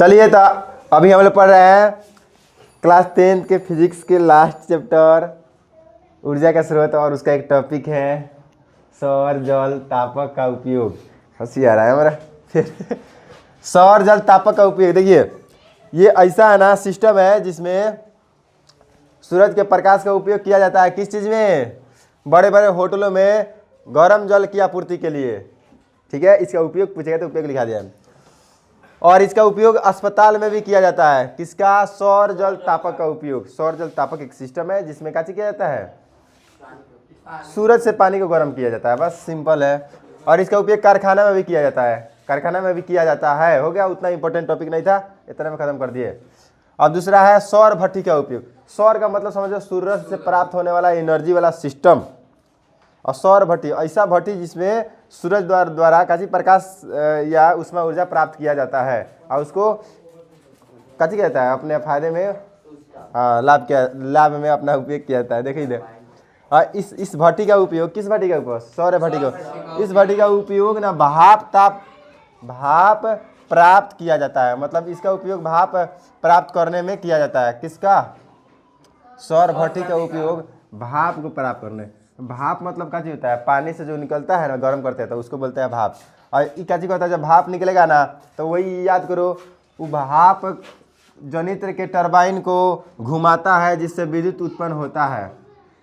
चलिए तो अभी हम लोग पढ़ रहे हैं क्लास 10 के फिजिक्स के लास्ट चैप्टर ऊर्जा का स्रोत और उसका एक टॉपिक है सौर जल तापक का उपयोग। हंसी आ रहा है हमारा फिर सौर जल तापक का उपयोग। देखिए ये ऐसा है ना सिस्टम है जिसमें सूरज के प्रकाश का उपयोग किया जाता है। किस चीज़ में? बड़े बड़े होटलों में गर्म जल की आपूर्ति के लिए। ठीक है, इसका उपयोग पूछेगा तो उपयोग लिखा दिया है। और इसका उपयोग अस्पताल में भी किया जाता है। किसका? सौर जल तापक का उपयोग। सौर जल तापक एक सिस्टम है जिसमें क्या किया जाता है? सूरज से पानी को गर्म किया जाता है। बस सिंपल है। और इसका उपयोग कारखाना में भी किया जाता है। कारखाना में भी किया जाता है। हो गया, उतना इंपॉर्टेंट टॉपिक नहीं था, इतना में खत्म कर दिए। अब दूसरा है सौर भट्टी का उपयोग। सौर का मतलब समझो सूरज से प्राप्त होने वाला एनर्जी वाला सिस्टम। और सौर भट्टी ऐसा भट्टी जिसमें सूरज द्वारा काची प्रकाश या उसमें ऊर्जा प्राप्त किया जाता है और उसको काची किया जाता है अपने फायदे में, लाभ में अपना उपयोग किया जाता है। देखिए और इस भट्टी का उपयोग, किस भट्टी का उपयोग? सौर भट्टी का। इस भट्टी का उपयोग ना भाप प्राप्त किया जाता है। मतलब इसका उपयोग भाप प्राप्त करने में किया जाता है। किसका? सौर भट्टी का उपयोग भाप को प्राप्त करने। भाप मतलब क्या चीज होता है? पानी से जो निकलता है ना, गर्म करते हैं तो उसको बोलते हैं भाप। और ये क्या चीज होता है? जब भाप निकलेगा ना तो वही याद करो, वो भाप जनित्र के टरबाइन को घुमाता है जिससे विद्युत उत्पन्न होता है।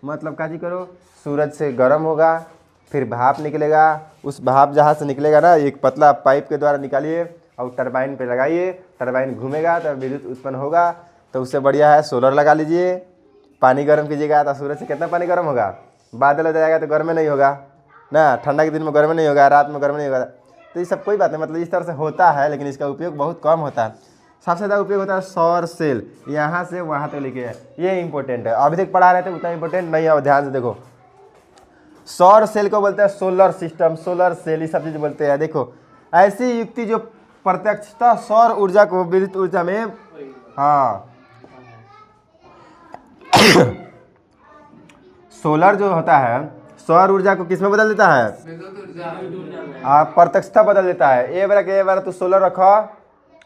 मतलब क्या चीज करो, सूरज से गर्म होगा, फिर भाप निकलेगा। उस भाप जहाँ से निकलेगा ना, एक पतला पाइप के द्वारा निकालिए और टरबाइन पे लगाइए, टरबाइन घूमेगा तो विद्युत उत्पन्न होगा। तो उससे बढ़िया है सोलर लगा लीजिए, पानी गर्म कीजिएगा तो सूरज से कितना पानी गर्म होगा? बादल हो जाएगा तो गर्म नहीं होगा ना, ठंडा के दिन में गर्म नहीं होगा, रात में गर्म नहीं होगा। तो ये सब कोई बात नहीं, मतलब इस तरह से होता है, लेकिन इसका उपयोग बहुत कम होता है। सबसे ज़्यादा उपयोग होता है सौर सेल। यहाँ से वहाँ तक लिखे है, ये इंपॉर्टेंट है। अभी तक पढ़ा रहे थे उतना इंपॉर्टेंट नहीं है, ध्यान से देखो। सौर सेल को बोलते हैं सोलर सिस्टम, सोलर सेल, ये सब चीज़ बोलते हैं। देखो ऐसी युक्ति जो प्रत्यक्षतः सौर ऊर्जा को विद्युत ऊर्जा में, हाँ सोलर जो होता है सौर ऊर्जा को किस में बदल देता है? प्रत्यक्षता बदल देता है। ए बार तू सोलर रखो,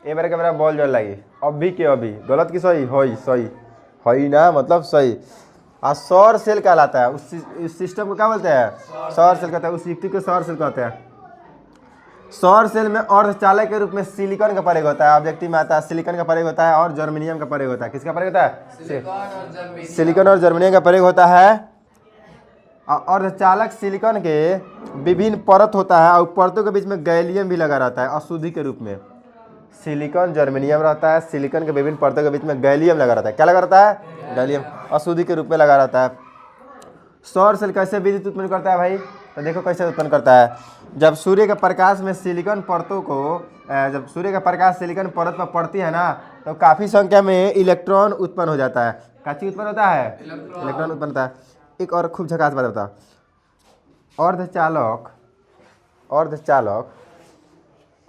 ए बार के मेरा बॉल जल लगी, अभी के अभी। गलत की सही? होई सही, होई ना, मतलब सही। और सौर सेल कहलाता है। उस सिस्टम को क्या बोलते हैं? सौर सेल कहते हैं। उस युक्ति को सौर सेल कहते हैं। सौर सेल में अर्धचालक के रूप में सिलिकॉन का प्रयोग होता है। ऑब्जेक्टिव में आता है सिलिकॉन का प्रयोग होता है और जर्मेनियम का प्रयोग होता है। किसका प्रयोग होता है? सिलिकॉन और जर्मेनियम का प्रयोग होता है। अर्धचालक सिलिकॉन के विभिन्न परत होता है और परतों के बीच में गैलियम भी लगा रहता है अशुद्धि के रूप में। सिलिकॉन जर्मेनियम रहता है, सिलिकॉन के विभिन्न परतों के बीच में गैलियम लगा रहता है। क्या लगा रहता है? गैलियम अशुद्धि के रूप में लगा रहता है। सौर सेल कैसे विद्युत उत्पन्न करता है भाई? तो देखो कैसे उत्पन्न करता है। जब सूर्य के प्रकाश में सिलिकॉन परतों को, जब सूर्य का प्रकाश सिलिकॉन परत पर पड़ती है ना, तो काफ़ी संख्या में इलेक्ट्रॉन उत्पन्न हो जाता है। क्या चीज उत्पन्न होता है? इलेक्ट्रॉन उत्पन्न होता है। एक और खूब झकास बात बता, अर्धचालक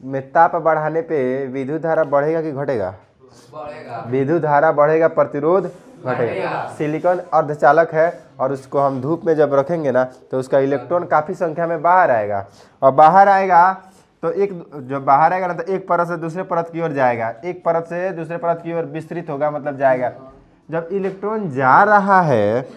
में ताप बढ़ाने पे विद्युत धारा बढ़ेगा कि घटेगा? विद्युत धारा बढ़ेगा, प्रतिरोध घटेगा। सिलिकॉन अर्धचालक है और उसको हम धूप में जब रखेंगे ना तो उसका इलेक्ट्रॉन काफ़ी संख्या में बाहर आएगा। और बाहर आएगा तो जब बाहर आएगा ना तो एक परत से दूसरे परत की ओर जाएगा, एक परत से दूसरे परत की ओर विस्तृत होगा, मतलब जाएगा। जब इलेक्ट्रॉन जा रहा है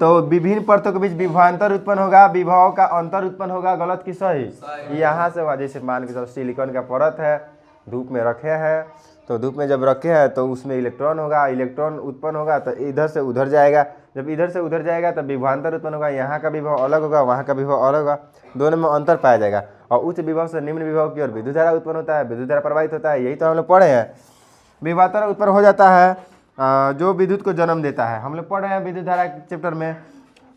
तो विभिन्न परतों के बीच विभवांतर उत्पन्न होगा, विभव का अंतर उत्पन्न होगा। गलत की सही? यहाँ से वजह से मान के चलो सिलिकॉन का परत है, धूप में रखे हैं, तो धूप में जब रखे हैं तो उसमें इलेक्ट्रॉन होगा, इलेक्ट्रॉन उत्पन्न होगा तो इधर से उधर जाएगा। जब इधर से उधर जाएगा तो विभवांतर उत्पन्न होगा, यहाँ का विभव अलग होगा, वहाँ का विभव अलग होगा, दोनों में अंतर पाया जाएगा। और उच्च विभव से निम्न विभव की ओर विद्युत धारा उत्पन्न होता है, विद्युत धारा प्रवाहित होता है। यही तो हम लोग पढ़े हैं। विभवांतर उत्पन्न हो जाता है जो विद्युत को जन्म देता है। हम लोग पढ़ रहे हैं विद्युत धारा चैप्टर में।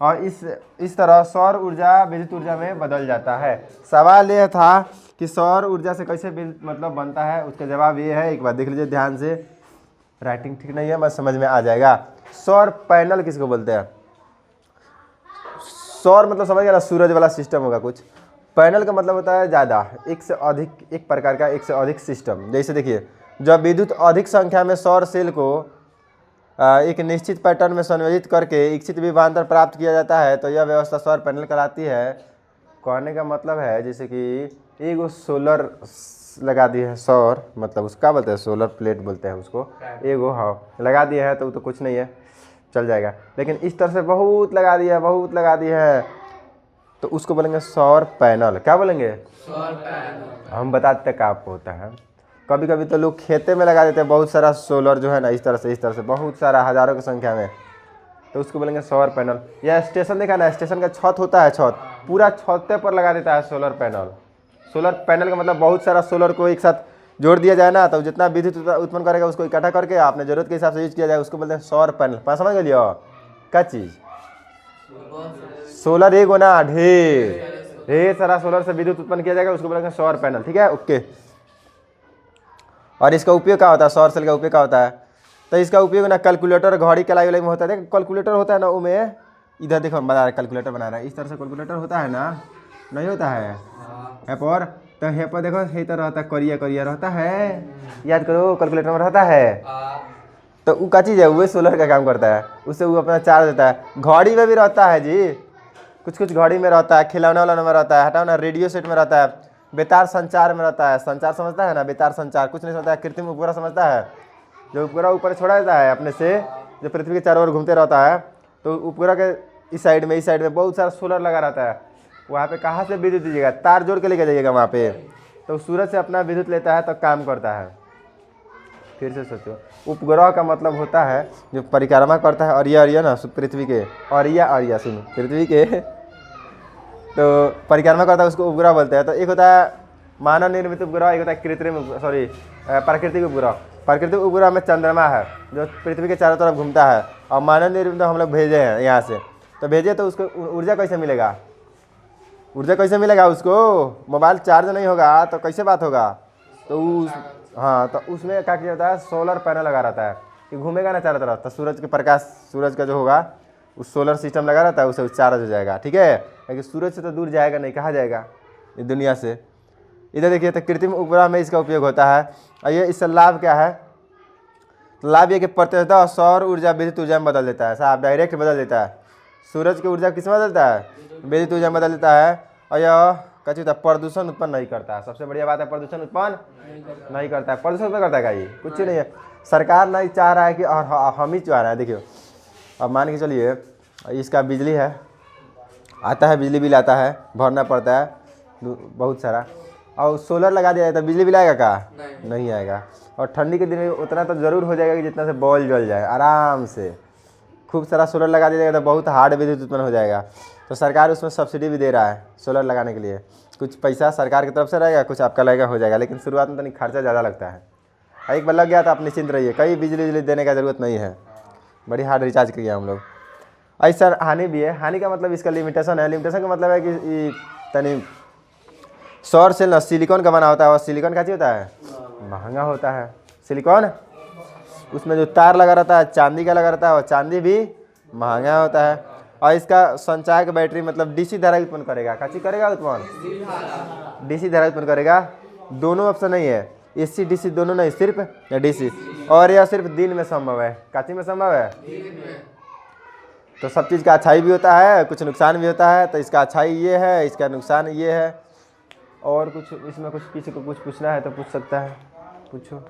और इस तरह सौर ऊर्जा विद्युत ऊर्जा में बदल जाता है। सवाल यह था कि सौर ऊर्जा से कैसे विद्युत मतलब बनता है, उसका जवाब ये है, एक बार देख लीजिए ध्यान से, राइटिंग ठीक नहीं है बस समझ में आ जाएगा। सौर पैनल किसको बोलते हैं? सौर मतलब समझ गया ना, सूरज वाला सिस्टम होगा कुछ। पैनल का मतलब होता है ज़्यादा, एक से अधिक, एक प्रकार का एक से अधिक सिस्टम। जैसे देखिए जब विद्युत अधिक संख्या में सौर सेल को एक निश्चित पैटर्न में संयोजित करके इच्छित विभवांतर प्राप्त किया जाता है तो यह व्यवस्था सौर पैनल कहलाती है। कहने का मतलब है जैसे कि एक सोलर लगा दिए है सौर, मतलब उसका बोलते हैं सोलर प्लेट बोलते हैं उसको, एगो हाँ लगा दिए है तो कुछ नहीं है, चल जाएगा। लेकिन इस तरह से बहुत लगा दिया है, बहुत लगा दिया है, तो उसको बोलेंगे सौर पैनल। क्या बोलेंगे? सौर पैनल। हम बताते क्या आपको होता है। कभी कभी तो लोग खेते में लगा देते हैं बहुत सारा सोलर जो है ना, इस तरह से बहुत सारा हज़ारों की संख्या में, तो उसको बोलेंगे सौर पैनल। या स्टेशन देखा ना, स्टेशन का छत होता है, छत पूरा छत पर लगा देता है सोलर पैनल। सोलर पैनल का मतलब बहुत सारा सोलर को एक साथ जोड़ दिया जाए ना, तो जितना विद्युत उत्पन्न करेगा उसको इकट्ठा करके आपने जरूरत के हिसाब से यूज किया जाए, उसको बोलते हैं सौर पैनल। पास समझ गए क्या चीज़? सोलर एक होना ढेर सारा सोलर से विद्युत उत्पन्न किया जाएगा, उसको बोलेंगे सौर पैनल। ठीक है, ओके। और इसका उपयोग क्या होता है? सौर सेल का उपयोग क्या होता है? तो इसका उपयोग ना कैलकुलेटर, घड़ी कलाई वालाई में होता है। कैलकुलेटर होता है ना, वो में इधर देखो बना रहा है, कैलकुलेटर बना रहा है, इस तरह से कैलकुलेटर होता है ना, नहीं होता है है पर, तो है पर देखो हे तो रहता है, करिया करिया रहता है, याद करो कैलकुलेटर में रहता है, तो वो क्या चीज़ है? वो सोलर का काम करता है, उससे वो अपना चार्ज देता है। घड़ी में भी रहता है जी, कुछ कुछ घड़ी में रहता है, खिलौना वाला में रहता है, हटाओ ना, रेडियो सेट में रहता है, बेतार संचार में रहता है। संचार समझता है ना, बेतार संचार कुछ नहीं समझता है, कृत्रिम उपग्रह समझता है, जो उपग्रह ऊपर छोड़ा देता है अपने से, जो पृथ्वी के चारों ओर घूमते रहता है, तो उपग्रह के इस साइड में बहुत सारा सोलर लगा रहता है। वहाँ पे कहाँ से विद्युत दीजिएगा? तार जोड़ के लेके जाइएगा वहाँ पे, तो सूरज से अपना विद्युत लेता है तो काम करता है। फिर से सोचो, उपग्रह का मतलब होता है जो परिक्रमा करता है, अरिया ना पृथ्वी के, अरिया सुनो पृथ्वी के तो परिक्रमा करता है, उसको उपग्रह बोलते हैं। तो एक होता है मानव निर्मित उपग्रह, एक होता है प्राकृतिक उपग्रह। प्राकृतिक उपग्रह में चंद्रमा है जो पृथ्वी के चारों तरफ घूमता है, और मानव निर्मित हम लोग भेजे हैं यहाँ से, तो भेजे तो उसको ऊर्जा कैसे मिलेगा? उसको मोबाइल चार्ज नहीं होगा तो कैसे बात होगा? तो हाँ, तो उसमें क्या किया जाता है? सोलर पैनल लगा रहता है कि घूमेगा ना चारों तरफ, तो सूरज के प्रकाश, सूरज का जो होगा उस सोलर सिस्टम लगा रहता है, उससे चार्ज हो जाएगा। ठीक है, लेकिन सूरज से तो दूर जाएगा नहीं, कहाँ जाएगा इस दुनिया से। इधर देखिए, तो कृत्रिम उपग्रह में इसका उपयोग होता है। और ये इससे लाभ क्या है? लाभ ये कि प्रत्यक्षतः और सौर ऊर्जा विद्युत ऊर्जा में बदल देता है, साहब डायरेक्ट बदल देता है। सूरज की ऊर्जा किस में बदलता है? विद्युत ऊर्जा में बदल देता है। और यह क्या चीज़ है? प्रदूषण उत्पन्न नहीं करता है। सबसे बढ़िया बात है, प्रदूषण उत्पन्न नहीं करता है। प्रदूषण उत्पन्न करता है क्या? ये कुछ नहीं है। सरकार नहीं चाह रहा है कि, और हम ही चाह रहे हैं। देखियो, अब मान के चलिए इसका बिजली है, आता है, बिजली बिल आता है, भरना पड़ता है बहुत सारा, और सोलर लगा दिया जाता है, बिजली बिल आएगा क्या? नहीं आएगा। और ठंडी के दिन में उतना तो ज़रूर हो जाएगा कि जितना से बॉल जल जाए आराम से। खूब सारा सोलर लगा दिया जाएगा तो बहुत हार्ड विद्युत उत्पन्न हो जाएगा। तो सरकार उसमें सब्सिडी भी दे रहा है सोलर लगाने के लिए, कुछ पैसा सरकार की तरफ से रहेगा, कुछ आपका लगेगा, हो जाएगा। लेकिन शुरुआत में तो नहीं, खर्चा ज़्यादा लगता है। एक बार लग गया तो आप निश्चिंत रहिए, कहीं बिजली देने का ज़रूरत नहीं है, बड़ी हार्ड रिचार्ज किया हम लोग। ऐसा हानि भी है। हानि का मतलब इसका लिमिटेशन है। लिमिटेशन का मतलब है कि तनी सौर सेल ना सिलिकॉन का बना होता है, और सिलिकॉन का चीज़ होता है, महंगा होता है सिलिकॉन। उसमें जो तार लगा रहता है चांदी का लगा रहता है, और चांदी भी महंगा होता है। और इसका संचायक बैटरी मतलब डीसी धारा उत्पन्न करेगा। क्या चीज करेगा उत्पन्न? डीसी धारा उत्पन्न करेगा। दोनों ऑप्शन नहीं है, एसी डीसी दोनों नहीं, सिर्फ डीसी। और यह सिर्फ दिन में संभव है। काची में संभव है? तो सब चीज़ का अच्छाई भी होता है, कुछ नुकसान भी होता है। तो इसका अच्छाई ये है, इसका नुकसान ये है। और कुछ इसमें कुछ किसी को कुछ पूछना है तो पूछ सकता है, पूछो।